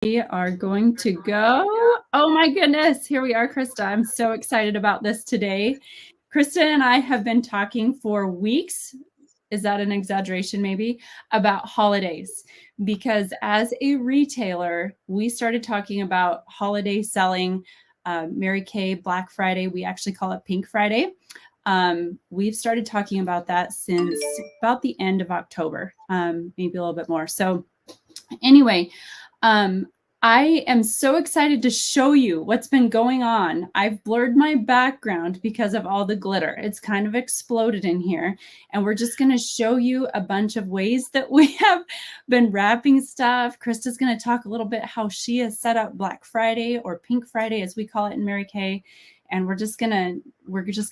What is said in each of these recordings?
We are going to go. Oh my goodness, here we are, Christa. I'm so excited about this today. Christa and I have been talking for weeks. Is that an exaggeration, maybe? About holidays. Because as a retailer, we started talking about holiday selling, Mary Kay, Black Friday. We actually call it Pink Friday. We've started talking about that since about the end of October, maybe a little bit more. So, anyway, I am so excited to show you what's been going on. I've blurred my background because of all the glitter. It's kind of exploded in here. And we're just going to show you a bunch of ways that we have been wrapping stuff. Krista's going to talk a little bit how she has set up Black Friday, or Pink Friday as we call it in Mary Kay. And we're just gonna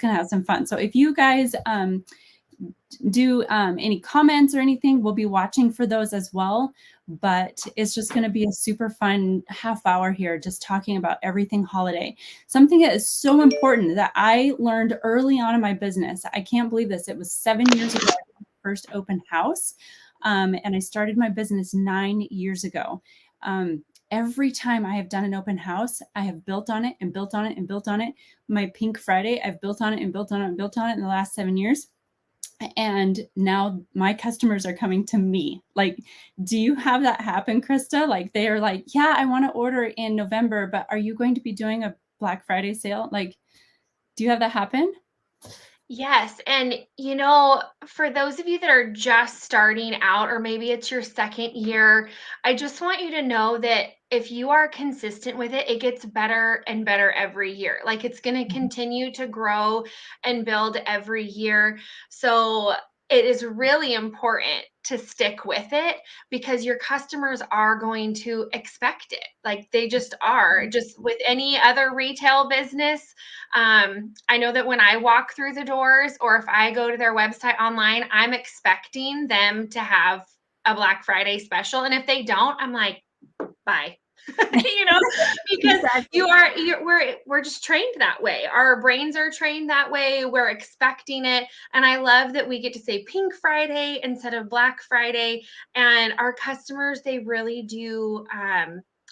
have some fun. So if you guys do any comments or anything, we'll be watching for those as well. But it's just going to be a super fun half hour here, just talking about everything holiday. Something that is so important that I learned early on in my business. I can't believe this. It was 7 years ago, first open house. And I started my business 9 years ago. Every time I have done an open house, I have built on it and built on it and built on it. My Pink Friday, I've built on it and built on it and built on it in the last 7 years. And now my customers are coming to me. Like, do you have that happen, Christa? Like, they are like, yeah, I want to order in November, but are you going to be doing a Black Friday sale? Like, do you have that happen? Yes. And, for those of you that are just starting out, or maybe it's your second year, I just want you to know that if you are consistent with it, it gets better and better every year. Like it's going to continue to grow and build every year. So it is really important to stick with it because your customers are going to expect it. Like they just are. Just with any other retail business, I know that when I walk through the doors or if I go to their website online, I'm expecting them to have a Black Friday special. And if they don't, I'm like, bye. Because Exactly. we're just trained that way. Our brains are trained that way. We're expecting it. And I love that we get to say Pink Friday instead of Black Friday. And our customers, they really do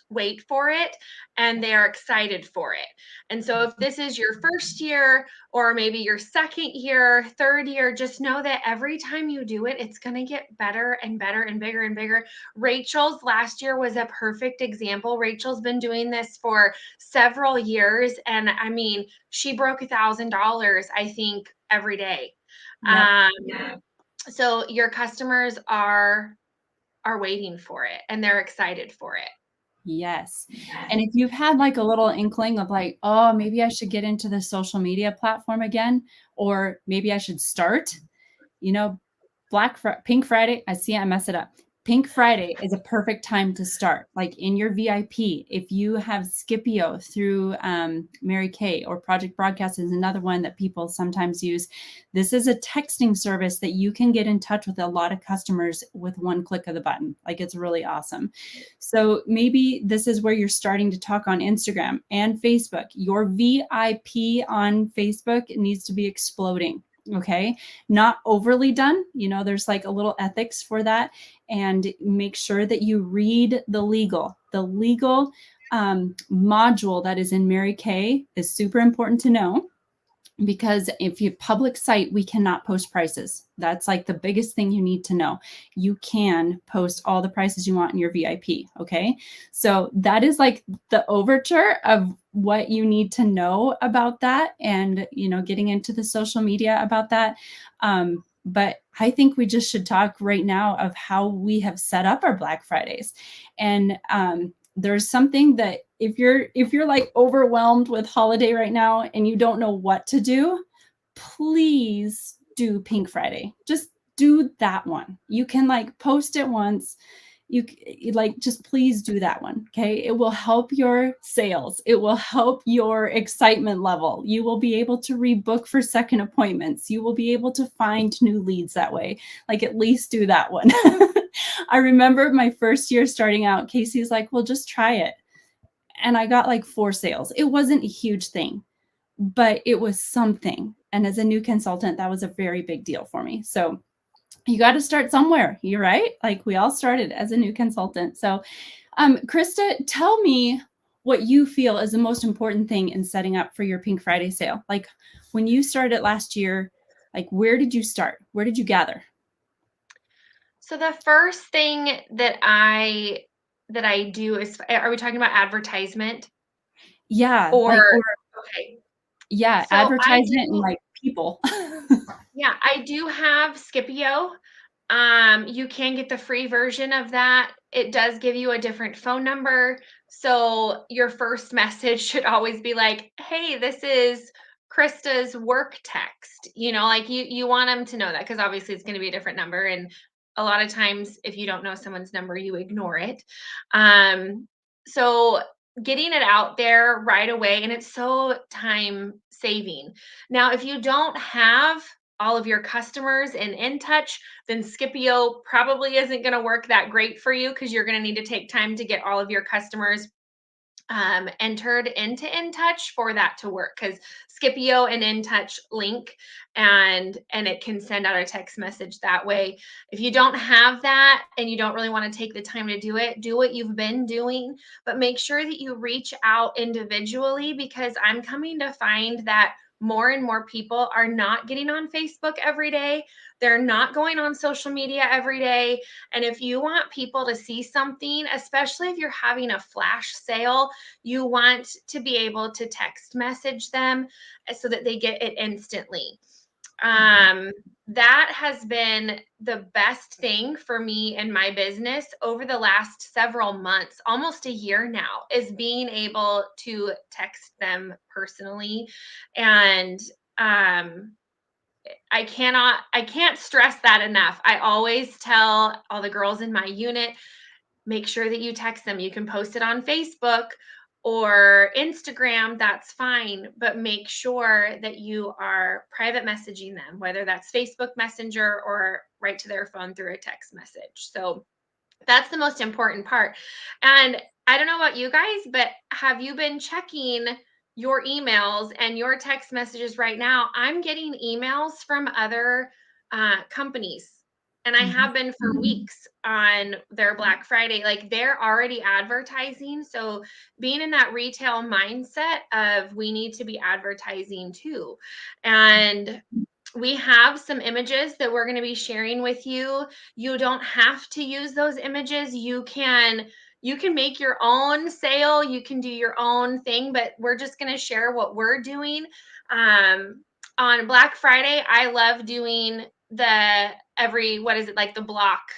wait for it and they are excited for it. And so if this is your first year or maybe your second year, third year, just know that every time you do it, it's going to get better and better and bigger and bigger. Rachel's last year was a perfect example. Rachel's been doing this for several years. And I mean, she broke $1,000, I think, every day. Yep. So your customers are waiting for it and they're excited for it. Yes. And if you've had like a little inkling of like, oh, maybe I should get into the social media platform again, or maybe I should start, you know, Pink Friday, I mess it up. Pink Friday is a perfect time to start. Like in your VIP, if you have Scipio through Mary Kay, or Project Broadcast is another one that people sometimes use. This is a texting service that you can get in touch with a lot of customers with one click of the button. Like it's really awesome. So maybe this is where you're starting to talk on Instagram and Facebook. Your VIP on Facebook needs to be exploding. Okay. Not overly done. There's like a little ethics for that. And make sure that you read the legal module that is in Mary Kay is super important to know. Because if you public site, we cannot post prices. That's like the biggest thing you need to know. You can post all the prices you want in your VIP. Okay. So that is like the overture of what you need to know about that, and, getting into the social media about that. But I think we just should talk right now of how we have set up our Black Fridays. And there's something that if you're like overwhelmed with holiday right now and you don't know what to do, please do Pink Friday. Just do that one. You can like post it once. You like, just please do that one. Okay. It will help your sales. It will help your excitement level. You will be able to rebook for second appointments. You will be able to find new leads that way. Like, at least do that one. I remember my first year starting out, Casey's like, well, just try it. And I got like 4 sales. It wasn't a huge thing, but it was something. And as a new consultant, that was a very big deal for me. So you got to start somewhere. You're right. Like, we all started as a new consultant. So Christa, tell me what you feel is the most important thing in setting up for your Pink Friday sale. Like when you started last year, like where did you start? Where did you gather? So the first thing that I do is, are we talking about advertisement? Yeah, Or like, or okay. yeah, So I advertisement and do, like people. yeah, I do have Scipio. You can get the free version of that. It does give you a different phone number. So your first message should always be like, "Hey, this is Krista's work text." Like you want them to know that, because obviously it's going to be a different number, and a lot of times if you don't know someone's number, you ignore it. So getting it out there right away, and it's so time saving. Now, if you don't have all of your customers in touch, then Scipio probably isn't going to work that great for you, because you're going to need to take time to get all of your customers entered into InTouch for that to work, because Scipio and InTouch link, and it can send out a text message that way. If you don't have that and you don't really want to take the time to do it, do what you've been doing, but make sure that you reach out individually, because I'm coming to find that more and more people are not getting on Facebook every day. They're not going on social media every day. And if you want people to see something, especially if you're having a flash sale, you want to be able to text message them so that they get it instantly. That has been the best thing for me in my business over the last several months, almost a year now, is being able to text them personally. And I can't stress that enough. I always tell all the girls in my unit, make sure that you text them. You can post it on Facebook or Instagram, that's fine, but make sure that you are private messaging them, whether that's Facebook Messenger or right to their phone through a text message. So that's the most important part. And I don't know about you guys, but have you been checking your emails and your text messages right now? I'm getting emails from other companies, and I Mhm. have been for weeks on their Black Friday. Like, they're already advertising. So, being in that retail mindset of we need to be advertising too. And we have some images that we're going to be sharing with you. You don't have to use those images. You can make your own sale, you can do your own thing, but we're just going to share what we're doing. On Black Friday, I love doing the every, what is it, like the blocks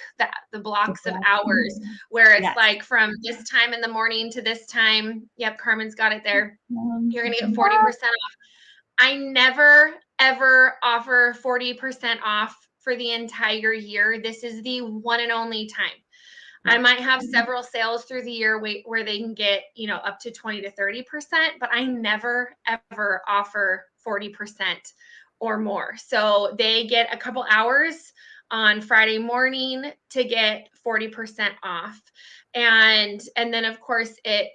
of hours, where it's Yes. like from this time in the morning to this time. Yep, Carmen's got it there. You're going to get What? 40% off. I never ever offer 40% off for the entire year. This is the one and only time. I Yeah. might have several sales through the year where they can get, up to 20 to 30%, but I never ever offer 40% or more. So they get a couple hours on Friday morning to get 40% off. And then of course it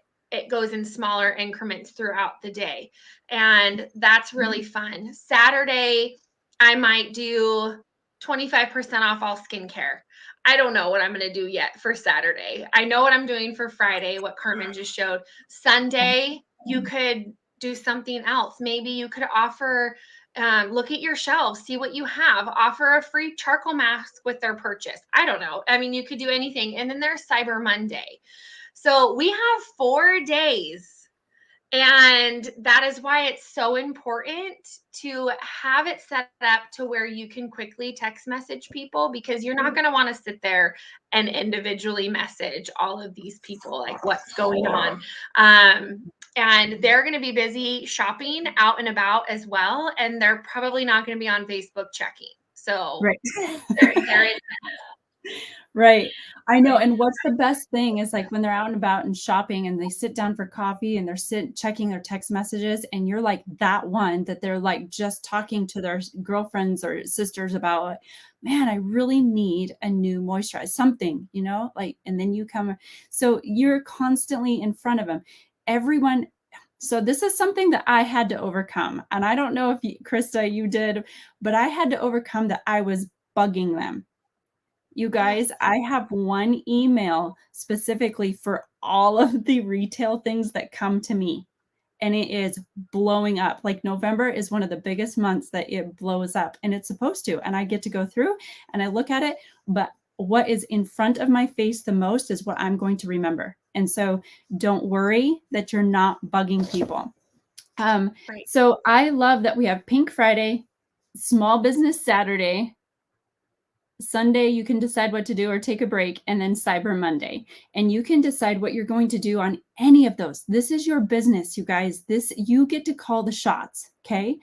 goes in smaller increments throughout the day. And that's really fun. Saturday, I might do 25% off all skincare. I don't know what I'm going to do yet for Saturday. I know what I'm doing for Friday, what Carmen just showed. Sunday, you could do something else. Maybe you could offer, look at your shelves, see what you have, offer a free charcoal mask with their purchase. I don't know. I mean, you could do anything. And then there's Cyber Monday. So we have 4 days, and that is why it's so important to have it set up to where you can quickly text message people, because you're not going to want to sit there and individually message all of these people, like what's going on. And they're going to be busy shopping out and about as well. And they're probably not going to be on Facebook checking. So Right. there is. Right. I know. And what's the best thing is like when they're out and about and shopping and they sit down for coffee and they're checking their text messages, and you're like that one that they're like just talking to their girlfriends or sisters about, like, man, I really need a new moisturizer, something, like, and then you come. So you're constantly in front of them. Everyone. So this is something that I had to overcome. And I don't know if Krista, you did, but I had to overcome that. I was bugging them. You Yes. guys, I have one email specifically for all of the retail things that come to me, and it is blowing up. Like November is one of the biggest months that it blows up, and it's supposed to. And I get to go through and I look at it, but what is in front of my face the most is what I'm going to remember. And so don't worry that you're not bugging people. Right. So I love that we have Pink Friday, Small Business Saturday, Sunday, you can decide what to do or take a break, and then Cyber Monday. And you can decide what you're going to do on any of those. This is your business, you guys. You get to call the shots, okay?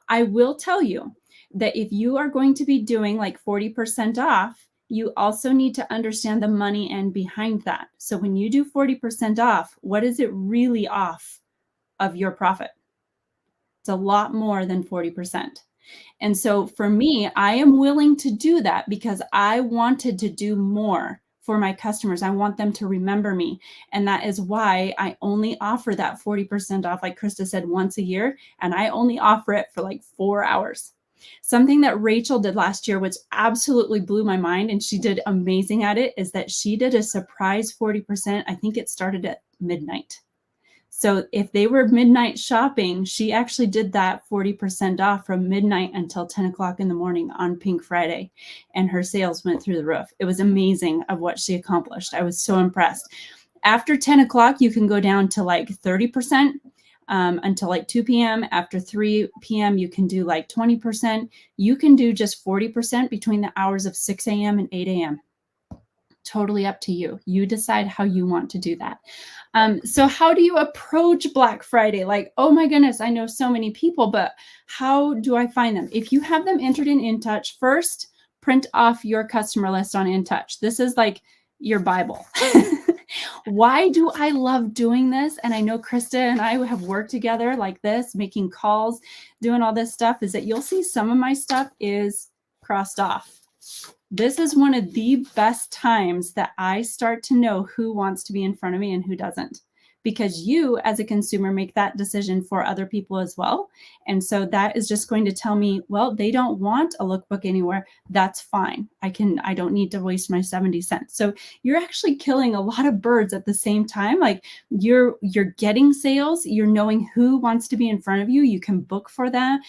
I will tell you that if you are going to be doing like 40% off, you also need to understand the money end behind that. So when you do 40% off, what is it really off of your profit? It's a lot more than 40%. And so for me, I am willing to do that because I wanted to do more for my customers. I want them to remember me. And that is why I only offer that 40% off, like Christa said, once a year. And I only offer it for like 4 hours. Something that Rachel did last year, which absolutely blew my mind, and she did amazing at it, is that she did a surprise 40%. I think it started at midnight. So if they were midnight shopping, she actually did that 40% off from midnight until 10 o'clock in the morning on Pink Friday. And her sales went through the roof. It was amazing of what she accomplished. I was so impressed. After 10 o'clock, you can go down to like 30% until like 2 p.m. After 3 p.m., you can do like 20%. You can do just 40% between the hours of 6 a.m. and 8 a.m. Totally up to you. You decide how you want to do that. So how do you approach Black Friday? Like, oh my goodness, I know so many people, but how do I find them? If you have them entered in InTouch, first print off your customer list on InTouch. This is like your Bible. Why do I love doing this? And I know Christa and I have worked together like this, making calls, doing all this stuff, is that you'll see some of my stuff is crossed off. This is one of the best times that I start to know who wants to be in front of me and who doesn't, because you as a consumer make that decision for other people as well. And so that is just going to tell me, well, they don't want a lookbook anywhere. That's fine. I don't need to waste my 70 cents. So you're actually killing a lot of birds at the same time. Like you're getting sales, you're knowing who wants to be in front of you. You can book for that,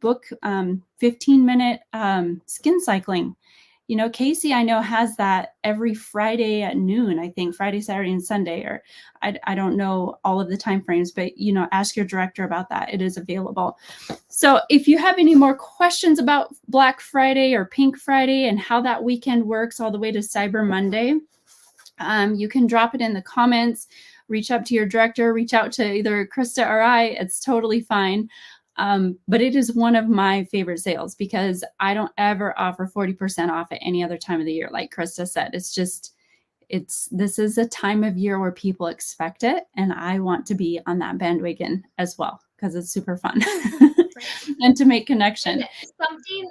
book 15-minute skin cycling. Casey, I know, has that every Friday at noon, I think Friday, Saturday, and Sunday, or I don't know all of the time frames, but, ask your director about that. It is available. So if you have any more questions about Black Friday or Pink Friday and how that weekend works all the way to Cyber Monday, you can drop it in the comments, reach out to your director, reach out to either Christa or I. It's totally fine. But it is one of my favorite sales because I don't ever offer 40% off at any other time of the year. Like Christa said, this is a time of year where people expect it. And I want to be on that bandwagon as well because it's super fun and to make connection. And something,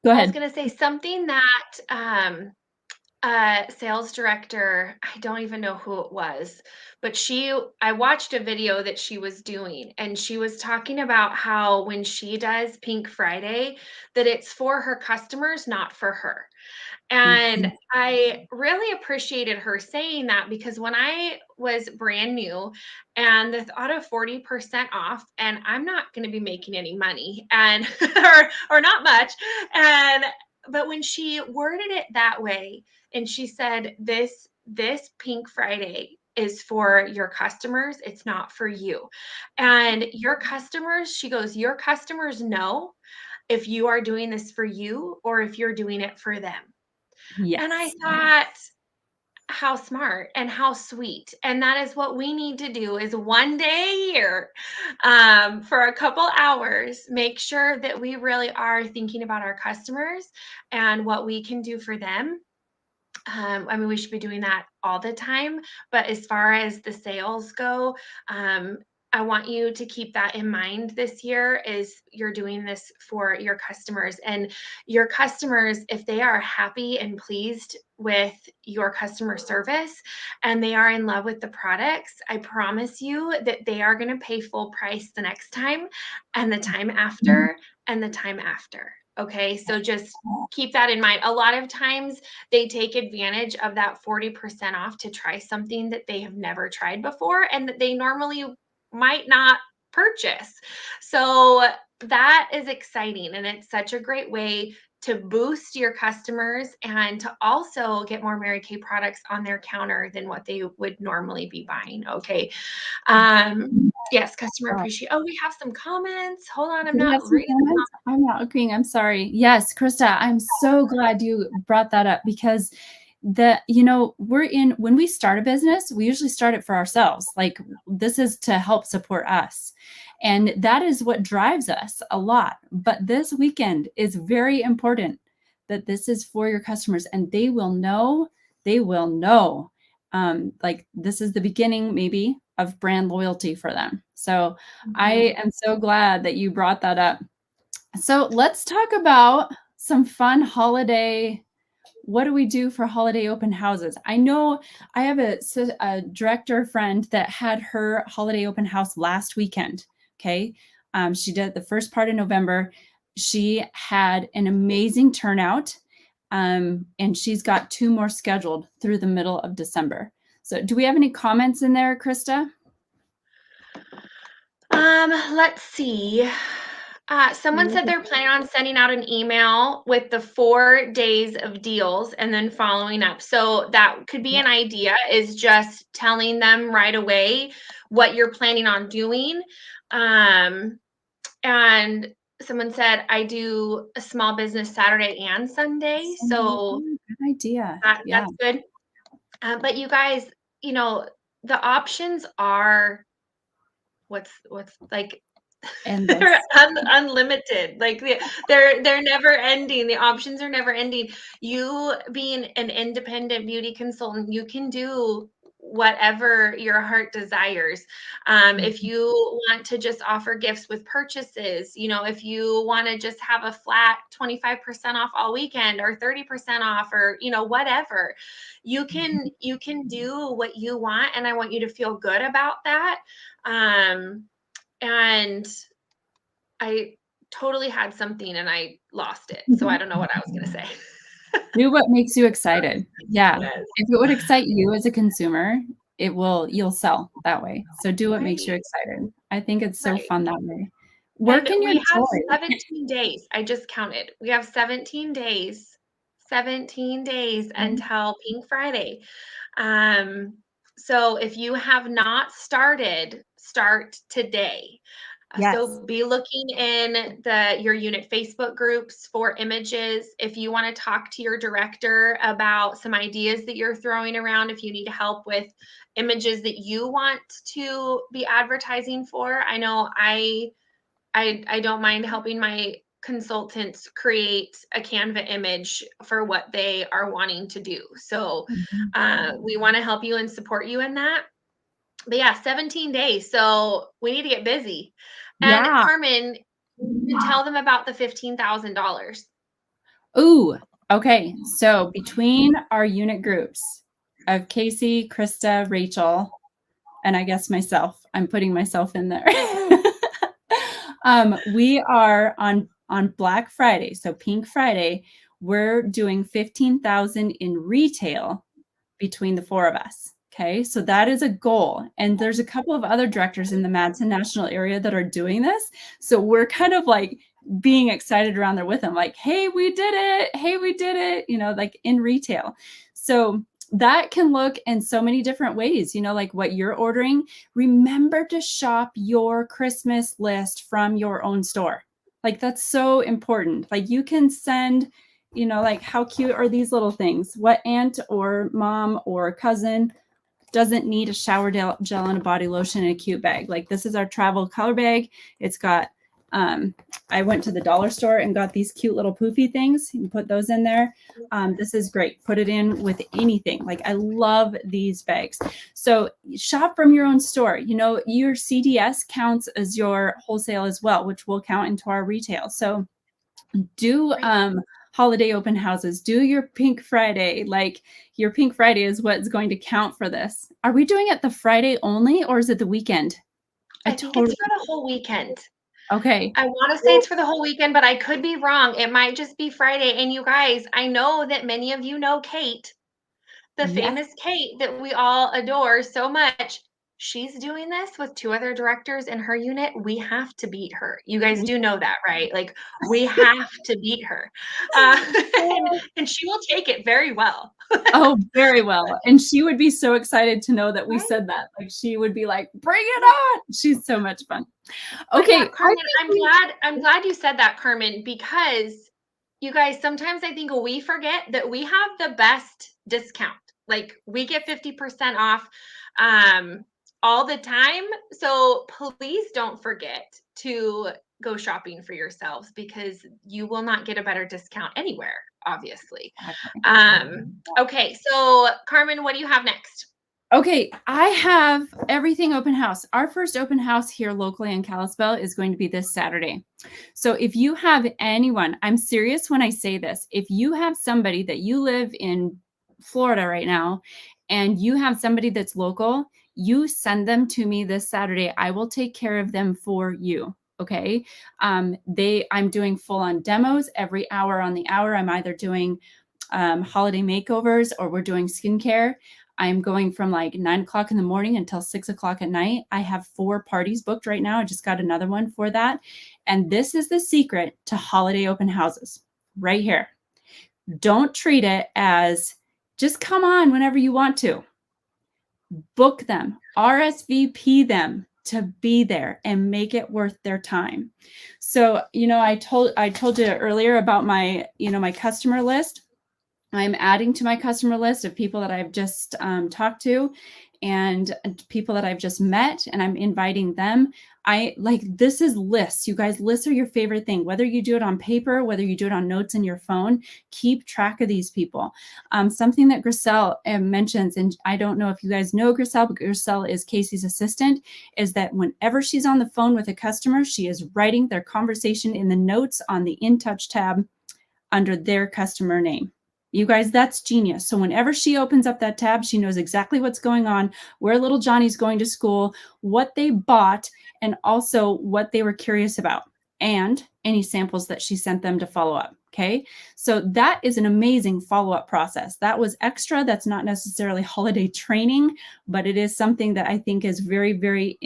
Go I was ahead. going to say something that sales director, I don't even know who it was, but I watched a video that she was doing, and she was talking about how when she does Pink Friday, that it's for her customers, not for her. And I really appreciated her saying that because when I was brand new and the thought of 40% off, and I'm not going to be making any money and or not much. But when she worded it that way and she said, this Pink Friday is for your customers, it's not for you. And your customers, she goes, your customers know if you are doing this for you or if you're doing it for them. Yes. And I thought, how smart and how sweet. And that is what we need to do is one day a year, for a couple hours, make sure that we really are thinking about our customers and what we can do for them. We should be doing that all the time. But as far as the sales go, I want you to keep that in mind this year is you're doing this for your customers, and your customers, if they are happy and pleased with your customer service and they are in love with the products, I promise you that they are going to pay full price the next time and the time after and the time after. Okay, so just keep that in mind. A lot of times they take advantage of that 40% off to try something that they have never tried before and that they normally might not purchase. So that is exciting, and it's such a great way to boost your customers and to also get more Mary Kay products on their counter than what they would normally be buying. Okay. Yes, customer Wow. appreciate. Oh, we have some comments. Hold on, I'm Do we not have some reading comments? I'm not agreeing. I'm sorry. Yes, Krista, I'm so glad you brought that up because when we start a business, we usually start it for ourselves. Like this is to help support us. And that is what drives us a lot. But this weekend is very important that this is for your customers and they will know. Like this is the beginning maybe of brand loyalty for them. So I am so glad that you brought that up. So let's talk about some fun holiday. What do we do for holiday open houses? I know I have a director friend that had her holiday open house last weekend. Okay. She did it the first part of November. She had an amazing turnout. And she's got 2 more scheduled through the middle of December. So do we have any comments in there, Krista? Let's see. Someone said they're planning on sending out an email with the 4 days of deals and then following up. So that could be an idea, is just telling them right away what you're planning on doing. And someone said, I do a small business Saturday and Sunday. So Good idea. Yeah. that's good. But you guys, you know, the options are what's like Endless. they're unlimited. Like they're never ending. The options are never ending. You being an independent beauty consultant, you can do whatever your heart desires. If you want to just offer gifts with purchases, if you want to just have a flat 25% off all weekend or 30% off or whatever, you can do what you want, and I want you to feel good about that. And I totally had something and I lost it. So I don't know what I was going to say. Do what makes you excited. Yeah. Yes. If it would excite you as a consumer, you'll sell that way. So do what makes you Right. excited. I think it's so Right. fun that way. And Work in your we have joy. 17 days. I just counted. We have 17 days. 17 days until Pink Friday. Um, so if you have not started, start today. Yes. So be looking in your unit Facebook groups for images. If you want to talk to your director about some ideas that you're throwing around, if you need help with images that you want to be advertising for, I know I don't mind helping my consultants create a Canva image for what they are wanting to do. So we want to help you and support you in that. But yeah, 17 days. So we need to get busy. And Yeah. Carmyn, you tell them about the $15,000. Ooh. Okay. So between our unit groups of Casey, Krista, Rachel, and I guess myself, I'm putting myself in there. We are on Black Friday, so Pink Friday, we're doing 15,000 in retail between the 4 of us. Okay, so that is a goal. And there's a couple of other directors in the Madison National area that are doing this. So we're kind of like being excited around there with them, like, hey, we did it. Hey, we did it, like in retail. So that can look in so many different ways, like what you're ordering. Remember to shop your Christmas list from your own store. Like that's so important. Like you can send like how cute are these little things? What aunt or mom or cousin doesn't need a shower gel and a body lotion in a cute bag? Like this is our travel color bag. It's got, I went to the dollar store and got these cute little poofy things. You can put those in there. This is great. Put it in with anything. Like I love these bags. So shop from your own store. Your CDS counts as your wholesale as well, which will count into our retail. So do holiday open houses, do your Pink Friday. Like your Pink Friday is what's going to count for this. Are we doing it the Friday only or is it the weekend? I think it's for the whole weekend. Okay. I want to say it's for the whole weekend, but I could be wrong. It might just be Friday. And you guys, I know that many of you know Kate, the Yes. famous Kate that we all adore so much. She's doing this with 2 other directors in her unit. We have to beat her. You guys do know that, right? Like, we have to beat her. And and she will take it very well. Oh, very well. And she would be so excited to know that we Right? said that. Like she would be like, bring it on. She's so much fun. But yeah, Okay. Carmen, I'm glad you said that, Carmen, because you guys, sometimes I think we forget that we have the best discount. Like, we get 50% off all the time. So please don't forget to go shopping for yourselves, because you will not get a better discount anywhere, obviously. Okay, so Carmen, what do you have next? Okay, I have everything open house. Our first open house here locally in Kalispell is going to be this Saturday. So if you have anyone, I'm serious when I say this, if you have somebody that you live in Florida right now and you have somebody that's local, you send them to me this Saturday. I will take care of them for you. Okay. I'm doing full on demos every hour on the hour. I'm either doing holiday makeovers or we're doing skincare. I'm going from like 9 o'clock in the morning until 6 o'clock at night. I have 4 parties booked right now. I just got another one for that. And this is the secret to holiday open houses right here. Don't treat it as just come on whenever you want to. Book them, RSVP them to be there and make it worth their time. So, I told you earlier about my, my customer list. I'm adding to my customer list of people that I've just talked to and people that I've just met, and I'm inviting them. This is lists. You guys, lists are your favorite thing, whether you do it on paper, whether you do it on notes in your phone, keep track of these people. Something that Griselle mentions, and I don't know if you guys know Griselle, but Griselle is Casey's assistant, is that whenever she's on the phone with a customer, she is writing their conversation in the notes on the In Touch tab under their customer name. You guys, that's genius. So whenever she opens up that tab, she knows exactly what's going on, where little Johnny's going to school, what they bought, and also what they were curious about, and any samples that she sent them to follow up. Okay. So that is an amazing follow-up process. That was extra. That's not necessarily holiday training, but it is something that I think is very, very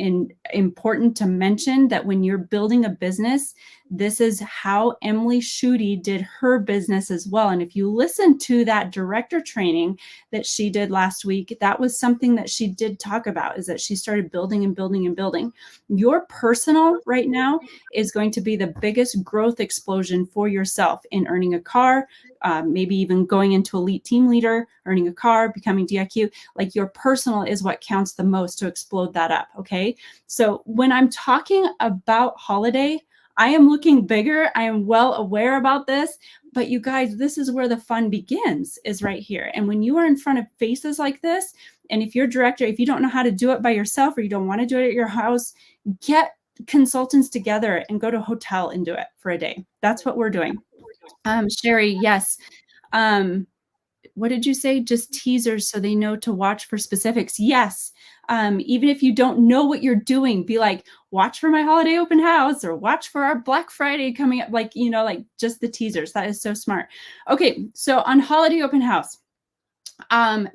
important to mention, that when you're building a business, this is how Emily Schutte did her business as well. And if you listen to that director training that she did last week, that was something that she did talk about, is that she started building and building and building. Your personal right now is going to be the biggest growth explosion for yourself in earning a car, maybe even going into elite team leader, earning a car, becoming DIQ. Like, your personal is what counts the most to explode that up. Okay. So when I'm talking about holiday, I am looking bigger. I am well aware about this, but you guys, this is where the fun begins, is right here. And when you are in front of faces like this, and if you're a director, if you don't know how to do it by yourself, or you don't want to do it at your house, get consultants together and go to a hotel and do it for a day. That's what we're doing. Sherry, yes. What did you say? Just teasers so they know to watch for specifics. Yes. Even if you don't know what you're doing, be like, watch for my holiday open house, or watch for our Black Friday coming up. Like, just the teasers. That is so smart. Okay. So on holiday open house,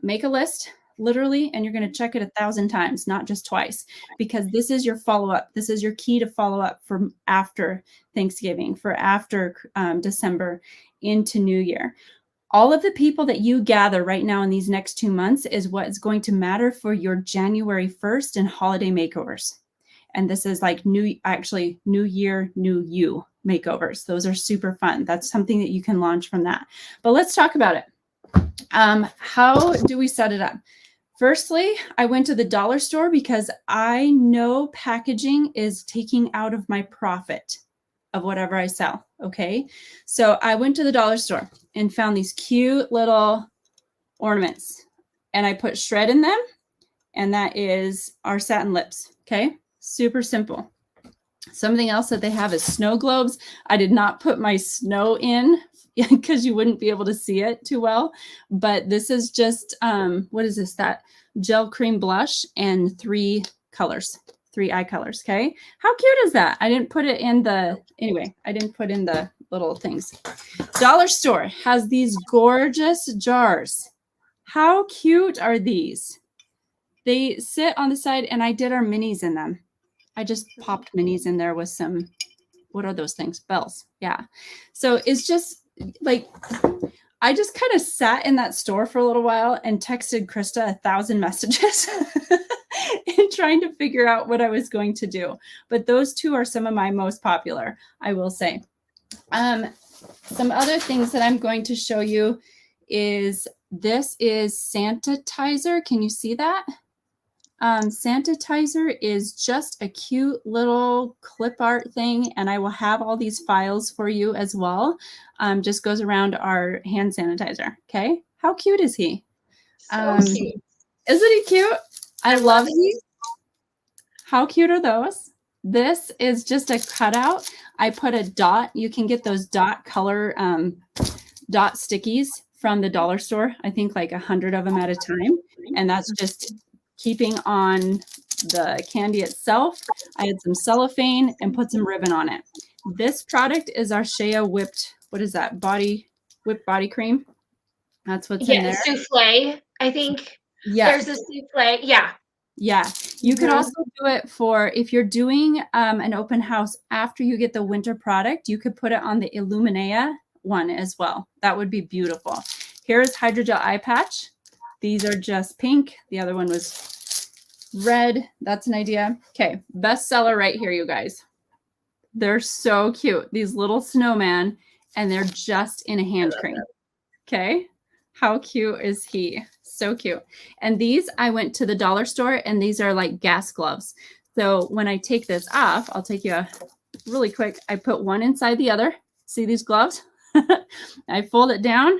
make a list literally, and you're going to check it 1,000 times, not just twice, because this is your follow-up. This is your key to follow up for after Thanksgiving, for after December into New Year. All of the people that you gather right now in these next 2 months is what is going to matter for your January 1st and holiday makeovers. And this is like new year, new you makeovers. Those are super fun. That's something that you can launch from that. But let's talk about it. How do we set it up? Firstly, I went to the dollar store because I know packaging is taking out of my profit of whatever I sell. Okay. So I went to the dollar store and found these cute little ornaments, and I put shred in them, and that is our satin lips. Okay. Super simple. Something else that they have is snow globes. I did not put my snow in because you wouldn't be able to see it too well. But this is just, what is this? That gel cream blush and 3 colors. 3 eye colors. Okay. How cute is that? I didn't put it in the, anyway, I didn't put in the little things. Dollar Store has these gorgeous jars. How cute are these? They sit on the side, and I did our minis in them. I just popped minis in there with some, what are those things? Bells. Yeah. So it's just like, I just kind of sat in that store for a little while and texted Christa 1,000 messages and trying to figure out what I was going to do. But those two are some of my most popular, I will say. Some other things that I'm going to show you is this is Sanitizer. Can you see that? Sanitizer is just a cute little clip art thing, and I will have all these files for you as well. Just goes around our hand sanitizer. Okay, how cute is he? So cute. Isn't he cute? I love these. How cute are those? This is just a cutout. I put a dot. You can get those dot color dot stickies from the dollar store. I think like 100 of them at a time, and that's just keeping on the candy itself. I had some cellophane and put some ribbon on it. This product is our Shea whipped, what is that? Whipped body cream. That's what's in there. Souffle. I think there's a souffle. Yeah. Yeah. You could also do it for, if you're doing an open house after you get the winter product, you could put it on the Illuminea one as well. That would be beautiful. Here's Hydrogel Eye Patch. These are just pink. The other one was red. That's an idea. Okay. Bestseller right here, you guys. They're so cute. These little snowman, and they're just in a hand cream. Okay. How cute is he? So cute. And these, I went to the dollar store, and these are like gas gloves. So when I take this off, I'll take you really quick. I put one inside the other. See these gloves? I fold it down.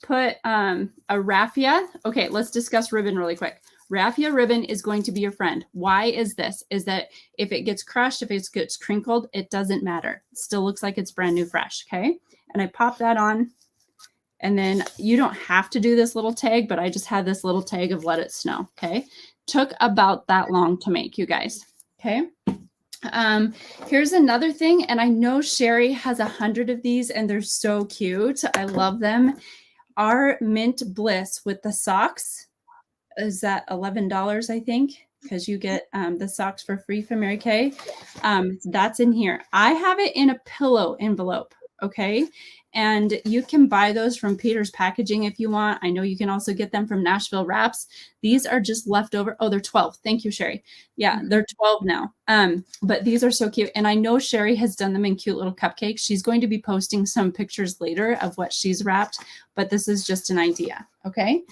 Put a raffia. Okay, let's discuss ribbon really quick. Raffia ribbon is going to be your friend. Why is this? Is that if it gets crushed, if it gets crinkled, it doesn't matter. It still looks like it's brand new fresh, okay? And I pop that on, and then you don't have to do this little tag, but I just had this little tag of let it snow, okay? Took about that long to make, you guys, okay? Here's another thing, and I know Sherry has 100 of these, and they're so cute. I love them. Our Mint Bliss with the socks is at $11, I think, because you get the socks for free from Mary Kay. That's in here. I have it in a pillow envelope, okay? And you can buy those from Peter's Packaging if you want. I know you can also get them from Nashville Wraps. These are just leftover. Oh, they're 12. Thank you, Sherry. Yeah, they're 12 now. But these are so cute. And I know Sherry has done them in cute little cupcakes. She's going to be posting some pictures later of what she's wrapped, but this is just an idea, okay?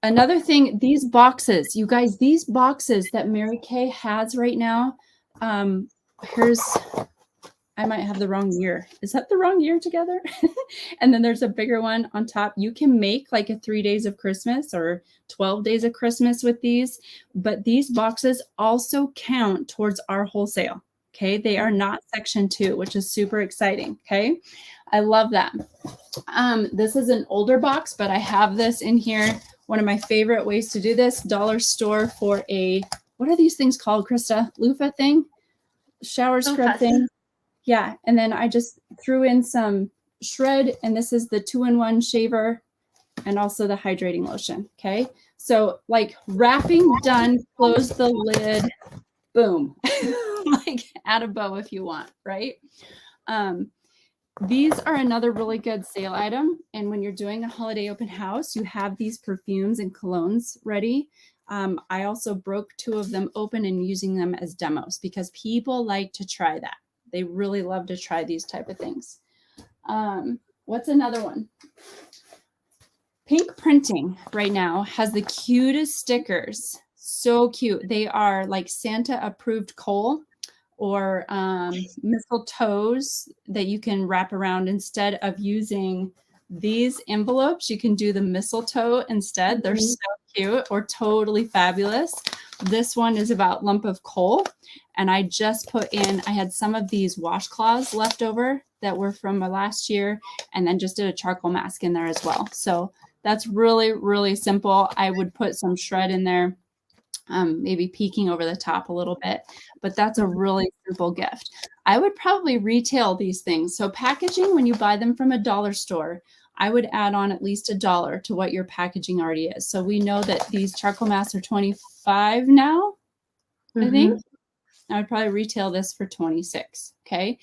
Another thing, these boxes, you guys, these boxes that Mary Kay has right now, I might have the wrong year. Is that the wrong year together? And then there's a bigger one on top. You can make like a 3 days of Christmas or 12 days of Christmas with these, but these boxes also count towards our wholesale. Okay. They are not section 2, which is super exciting. Okay. I love that. This is an older box, but I have this in here. One of my favorite ways to do this, dollar store for a, what are these things called, Christa? Loofah thing? Shower scrub thing? Yeah, and then I just threw in some shred, and this is the 2-in-1 shaver and also the hydrating lotion, okay? So like wrapping done, close the lid, boom. Like add a bow if you want, right? These are another really good sale item, and when you're doing a holiday open house, you have these perfumes and colognes ready. I also broke 2 of them open and using them as demos because people like to try that. They really love to try these type of things. What's another one? Pink Printing right now has the cutest stickers. So cute. They are like Santa approved coal or mistletoes that you can wrap around instead of using these envelopes. You can do the mistletoe instead. They're so cute or totally fabulous. This one is about lump of coal. And I just put in, I had some of these washcloths left over that were from my last year, and then just did a charcoal mask in there as well. So that's really, really simple. I would put some shred in there. maybe peeking over the top a little bit, but that's a really simple gift. I would probably retail these things. So packaging, when you buy them from a dollar store, I would add on at least $1 to what your packaging already is. So we know that these charcoal masks are 25 now, I think. I would probably retail this for 26. Okay.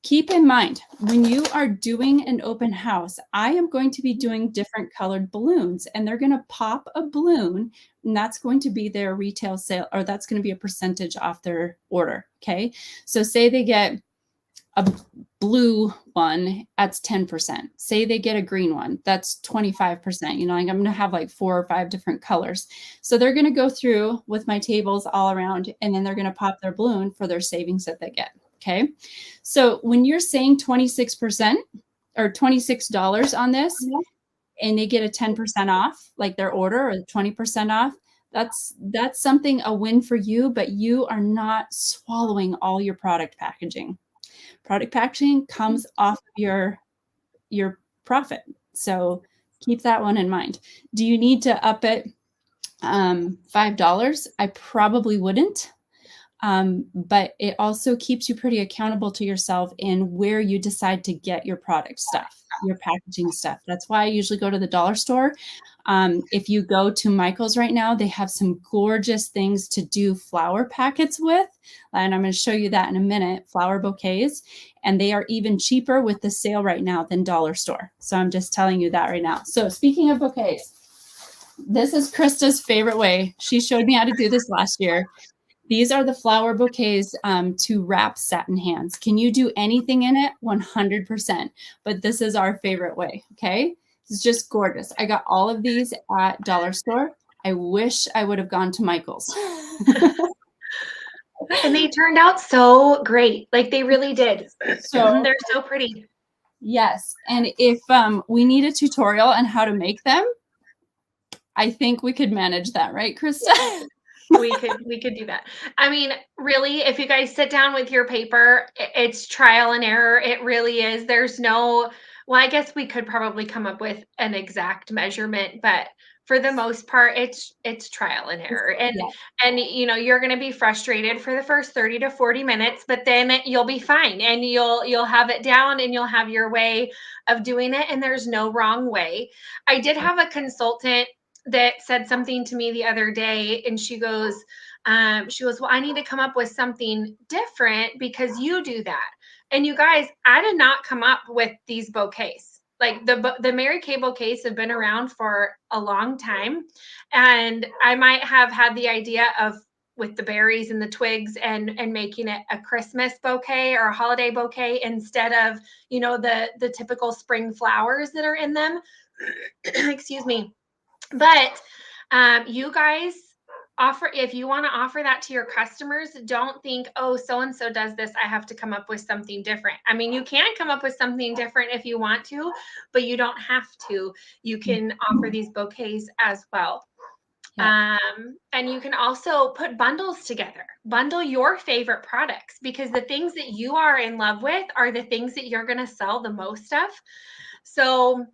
Keep in mind, when you are doing an open house, I am going to be doing different colored balloons, and they're going to pop a balloon, and that's going to be their retail sale, or that's going to be a percentage off their order. Okay. So say they get a blue one, that's 10%. Say they get a green one, that's 25%. You know, like I'm going to have like 4 or 5 different colors. So they're going to go through with my tables all around, and then they're going to pop their balloon for their savings that they get. Okay. So when you're saying 26% or $26 on this, and they get a 10% off, like their order, or 20% off, that's something, a win for you, but you are not swallowing all your product packaging. Product packaging comes off of your profit. So keep that one in mind. Do you need to up it $5? I probably wouldn't. But it also keeps you pretty accountable to yourself in where you decide to get your product stuff, your packaging stuff. That's why I usually go to the dollar store. If you go to Michael's right now, they have some gorgeous things to do flower packets with. And I'm going to show you that in a minute, flower bouquets. And they are even cheaper with the sale right now than dollar store. So I'm just telling you that right now. So speaking of bouquets, this is Krista's favorite way. She showed me how to do this last year. These are the flower bouquets to wrap satin hands. Can you do anything in it? 100%. But this is our favorite way, okay? It's just gorgeous. I got all of these at dollar store. I wish I would have gone to Michael's. And they turned out so great. Like they really did. So they're so pretty. Yes. And if we need a tutorial on how to make them, I think we could manage that, right, Krista? We could do that. I mean, really, if you guys sit down with your paper, it's trial and error. It really is. There's no, well, I guess we could probably come up with an exact measurement, but for the most part, it's trial and error. And you know, you're going to be frustrated for the first 30 to 40 minutes, but then you'll be fine, and you'll have it down, and you'll have your way of doing it, and there's no wrong way. I did have a consultant that said something to me the other day, and she goes, well, I need to come up with something different because you do that. And you guys, I did not come up with these bouquets. Like the Mary Kay bouquets have been around for a long time, and I might have had the idea of with the berries and the twigs and making it a Christmas bouquet or a holiday bouquet instead of, you know, the typical spring flowers that are in them. Excuse me. But you guys offer, if you want to offer that to your customers, don't think, oh, so and so does this, I have to come up with something different. I mean, you can come up with something different if you want to, but you don't have to. You can offer these bouquets as well. Yeah. And you can also put bundles together. Bundle your favorite products, because the things that you are in love with are the things that you're going to sell the most of. So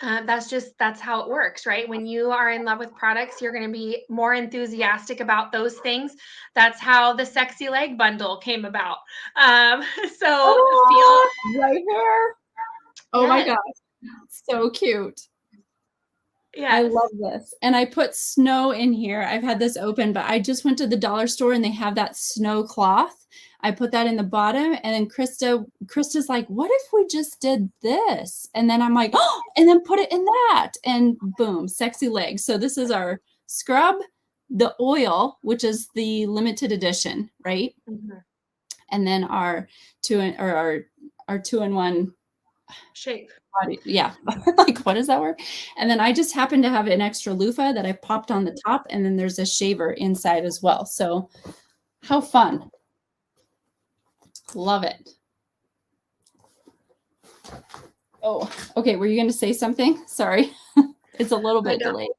that's how it works, right? When you are in love with products, you're going to be more enthusiastic about those things. That's how the sexy leg bundle came about. Feel right here. Oh yes. My gosh, so cute. Yes. I love this. And I put snow in here. I've had this open, but I just went to the dollar store and they have that snow cloth. I put that in the bottom, and then Krista's like, what if we just did this? And then I'm like, oh, and then put it in that, and boom, sexy legs. So this is our scrub, the oil, which is the limited edition, right? Mm-hmm. And then our two-in-one shave. Body. Yeah. Like, what is that word? And then I just happen to have an extra loofah that I popped on the top, and then there's a shaver inside as well. So how fun. Love it. Oh, okay. Were you going to say something? Sorry. It's a little bit delayed.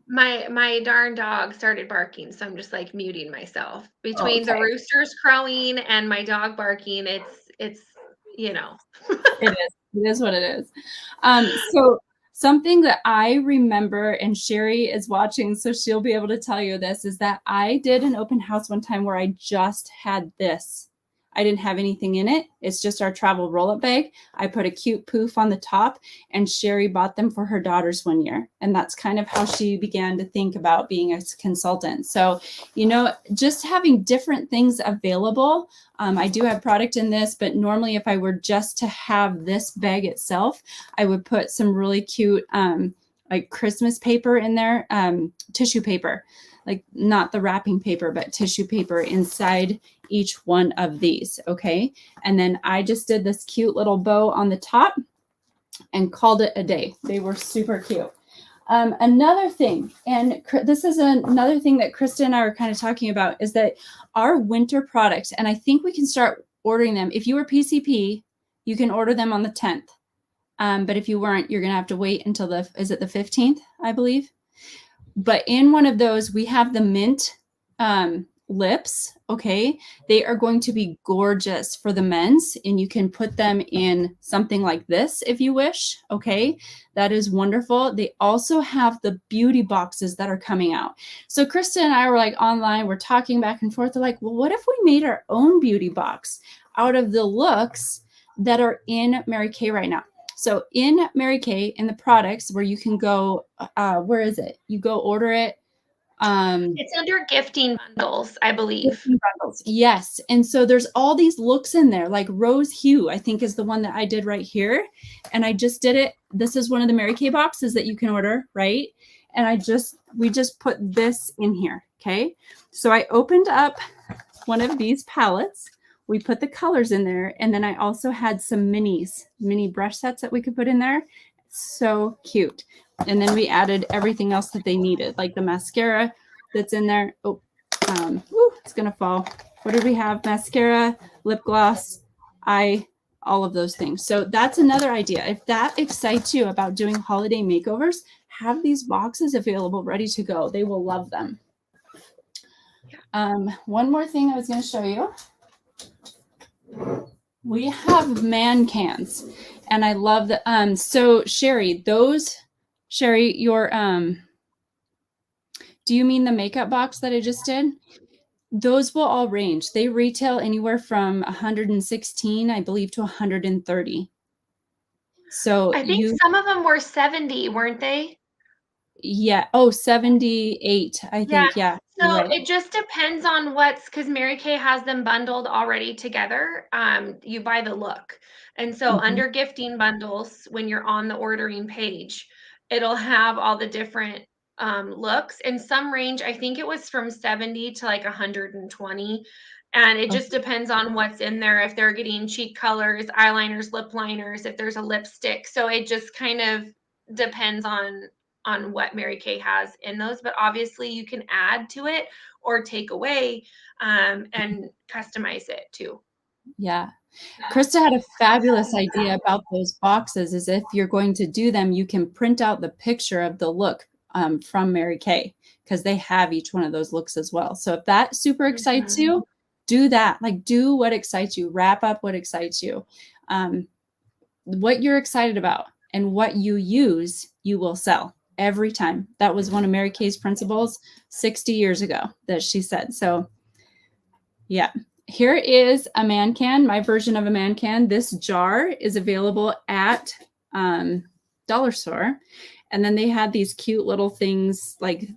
My darn dog started barking, so I'm just like muting myself. Between the roosters crowing and my dog barking, it's you know. It is what it is. Something that I remember, and Sherry is watching, so she'll be able to tell you this, is that I did an open house one time where I just had this. I didn't have anything in it. It's just our travel roll-up bag. I put a cute poof on the top, and Sherry bought them for her daughters one year. And that's kind of how she began to think about being a consultant. So, you know, just having different things available. I do have product in this, but normally if I were just to have this bag itself, I would put some really cute like Christmas paper in there, tissue paper, like not the wrapping paper, but tissue paper inside each one of these. Okay. And then I just did this cute little bow on the top and called it a day. They were super cute. Another thing, and this is another thing that Krista and I were kind of talking about, is that our winter products, and I think we can start ordering them. If you were PCP, you can order them on the 10th. But if you weren't, you're going to have to wait until is it the 15th, I believe? But in one of those, we have the mint lips. Okay. They are going to be gorgeous for the men's, and you can put them in something like this if you wish. Okay. That is wonderful. They also have the beauty boxes that are coming out. So Krista and I were like online, we're talking back and forth. They're like, well, what if we made our own beauty box out of the looks that are in Mary Kay right now? So in Mary Kay, in the products where you can go, where is it? You go order it. It's under gifting bundles, I believe. Gifting bundles. Yes. And so there's all these looks in there, like Rose Hue, I think is the one that I did right here. And I just did it. This is one of the Mary Kay boxes that you can order, right? And we just put this in here. Okay. So I opened up one of these palettes. We put the colors in there. And then I also had some mini brush sets that we could put in there. So cute. And then we added everything else that they needed, like the mascara that's in there. Oh, it's going to fall. What did we have? Mascara, lip gloss, all of those things. So that's another idea. If that excites you about doing holiday makeovers, have these boxes available, ready to go. They will love them. One more thing I was going to show you. We have man cans, and I love the, so Sherry, your, do you mean the makeup box that I just did? Those will all range. They retail anywhere from 116, I believe, to 130. So I think some of them were 70, weren't they? Yeah. Oh, 78, I think. Yeah. So Right. it just depends on because Mary Kay has them bundled already together. You buy the look. And so under gifting bundles, when you're on the ordering page, it'll have all the different looks, and some range, I think it was from 70 to like 120. And it just depends on what's in there. If they're getting cheek colors, eyeliners, lip liners, if there's a lipstick. So it just kind of depends on what Mary Kay has in those, but obviously you can add to it or take away and customize it too. Yeah. Krista had a fabulous idea about those boxes, is if you're going to do them, you can print out the picture of the look from Mary Kay, because they have each one of those looks as well. So if that super excites you, do that. Like, do what excites you, wrap up what excites you. What you're excited about and what you use, you will sell every time. That was one of Mary Kay's principles 60 years ago that she said. So yeah, here is a man can, my version of a man can. This jar is available at Dollar Store. And then they had these cute little things, like,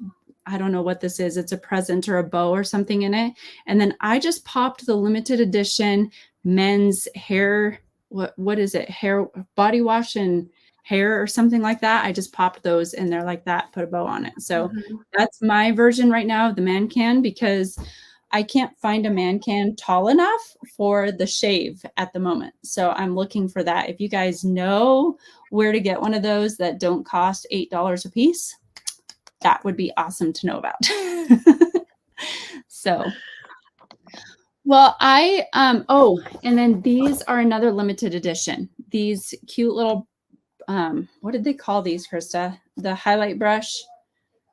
I don't know what this is. It's a present or a bow or something in it. And then I just popped the limited edition men's hair. What is it? Hair, body wash and hair or something like that. I just popped those in there like that, put a bow on it. So that's my version right now of the man can, because I can't find a man can tall enough for the shave at the moment. So I'm looking for that. If you guys know where to get one of those that don't cost $8 a piece, that would be awesome to know about. So, well, and then these are another limited edition. These cute little, what did they call these, Krista? The highlight brush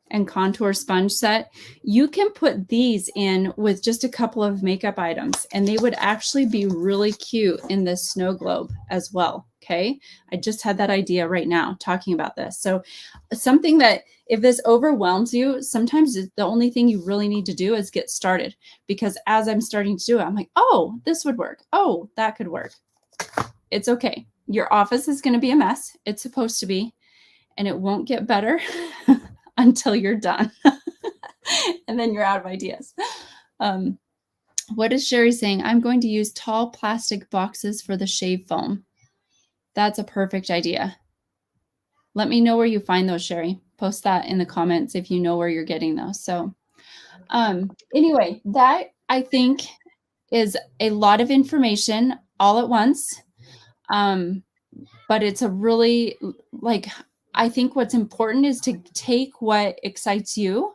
and contour sponge set. You can put these in with just a couple of makeup items, and they would actually be really cute in this snow globe as well. Okay. I just had that idea right now talking about this. So something that if this overwhelms you, sometimes the only thing you really need to do is get started, because as I'm starting to do it, I'm like, oh, this would work. Oh, that could work. It's okay. Your office is going to be a mess. It's supposed to be, and it won't get better until you're done. And then you're out of ideas. What is Sherry saying? I'm going to use tall plastic boxes for the shave foam. That's a perfect idea. Let me know where you find those, Sherry. Post that in the comments if you know where you're getting those. So anyway, that I think is a lot of information all at once. But it's a really, like, I think what's important is to take what excites you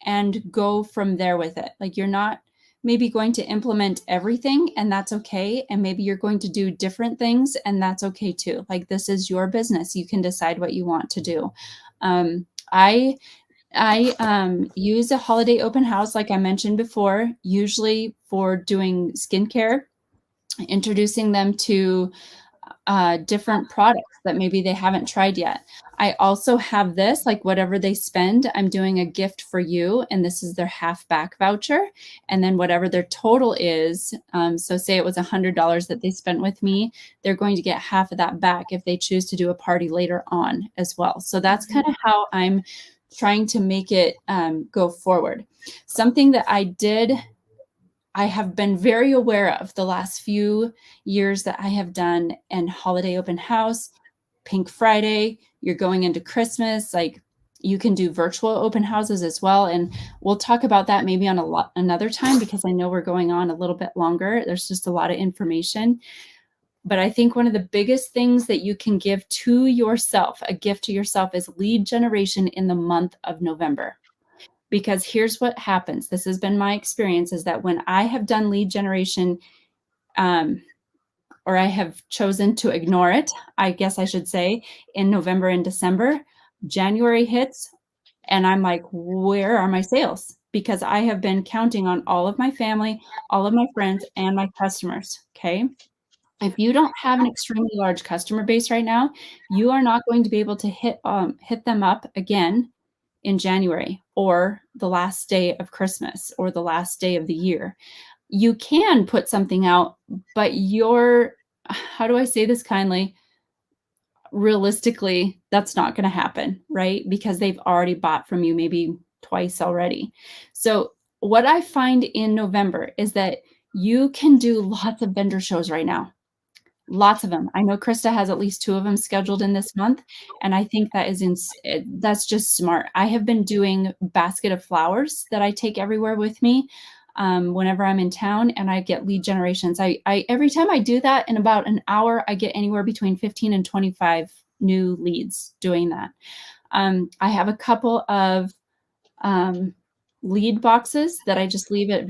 and go from there with it. Like, you're not maybe going to implement everything, and that's okay. And maybe you're going to do different things, and that's okay too. Like, this is your business. You can decide what you want to do. I use a holiday open house, like I mentioned before, usually for doing skincare, introducing them to different products that maybe they haven't tried yet. I also have this, like, whatever they spend, I'm doing a gift for you, and this is their half back voucher. And then whatever their total is, so say it was $100 that they spent with me, they're going to get half of that back if they choose to do a party later on as well. So that's kind of how I'm trying to make it go forward. Something that I have been very aware of the last few years that I have done an holiday open house, Pink Friday, you're going into Christmas, like, you can do virtual open houses as well. And we'll talk about that maybe on another time, because I know we're going on a little bit longer. There's just a lot of information. But I think one of the biggest things that you can give to yourself, a gift to yourself, is lead generation in the month of November. Because here's what happens. This has been my experience, is that when I have done lead generation, or I have chosen to ignore it, I guess I should say, in November and December, January hits, and I'm like, where are my sales? Because I have been counting on all of my family, all of my friends, and my customers. Okay. If you don't have an extremely large customer base right now, you are not going to be able to hit them up again in January, or the last day of Christmas, or the last day of the year. You can put something out, but how do I say this kindly? Realistically, that's not going to happen, right? Because they've already bought from you maybe twice already. So what I find in November is that you can do lots of vendor shows right now. Lots of them. I know Krista has at least 2 of them scheduled in this month, and I think that's just smart. I have been doing basket of flowers that I take everywhere with me, whenever I'm in town, and I get lead generations. I every time I do that, in about an hour, I get anywhere between 15 and 25 new leads doing that. I have a couple of lead boxes that I just leave at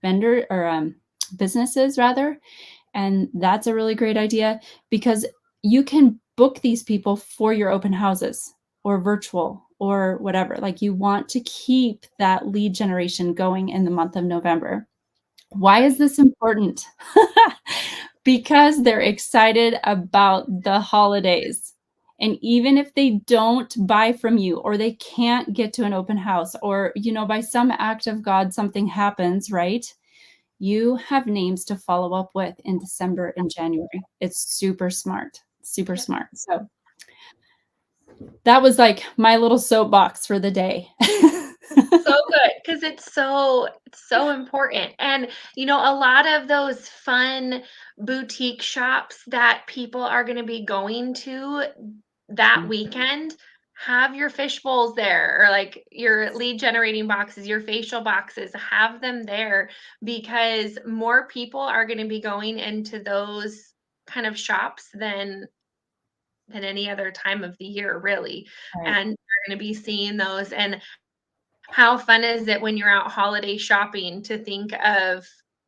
vendor or businesses rather. And that's a really great idea, because you can book these people for your open houses or virtual or whatever. Like, you want to keep that lead generation going in the month of November. Why is this important? Because they're excited about the holidays. And even if they don't buy from you, or they can't get to an open house, or, by some act of God, something happens, right? You have names to follow up with in December and January. It's super smart, super smart. So that was like my little soapbox for the day. So good, because it's so important. And a lot of those fun boutique shops that people are going to be going to that weekend, have your fish bowls there, or like your lead generating boxes, your facial boxes, have them there, because more people are going to be going into those kind of shops than any other time of the year, really. Right. And you're going to be seeing those. And how fun is it when you're out holiday shopping to think of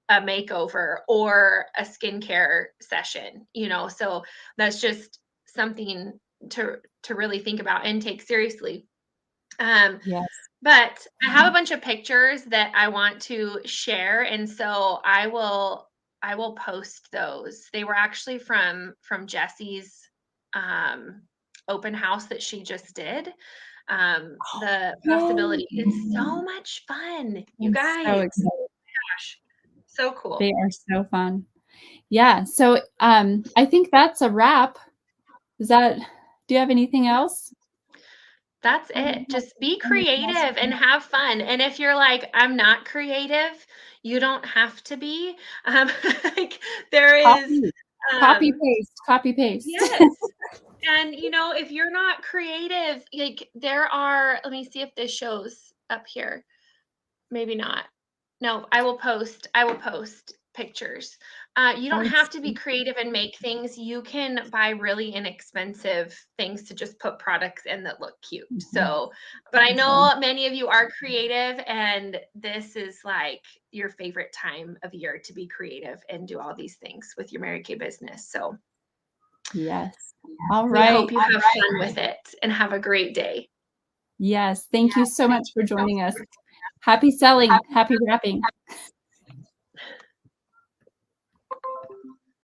a makeover or a skincare session, So that's just something to really think about and take seriously. Um, Yes. but I have a bunch of pictures that I want to share, and so I will post those. They were actually from Jessie's open house that she just did. The Yay. possibility. It's so much fun, you I'm so guys. excited. Gosh, so cool. They are so fun. Yeah. So I think that's a wrap. Do you have anything else? That's it. Just be creative and have fun. And if you're like, I'm not creative, you don't have to be. Like there is, Copy, copy um, paste, copy paste. yes. And if you're not creative, like there are, let me see if this shows up here. Maybe not. No, I will post pictures. You don't have to be creative and make things. You can buy really inexpensive things to just put products in that look cute. So, but I know many of you are creative, and this is like your favorite time of year to be creative and do all these things with your Mary Kay business. So, Yes. All we right. hope you have fun with it and have a great day. Yes. Thank you so much for joining us. Happy selling. Happy wrapping.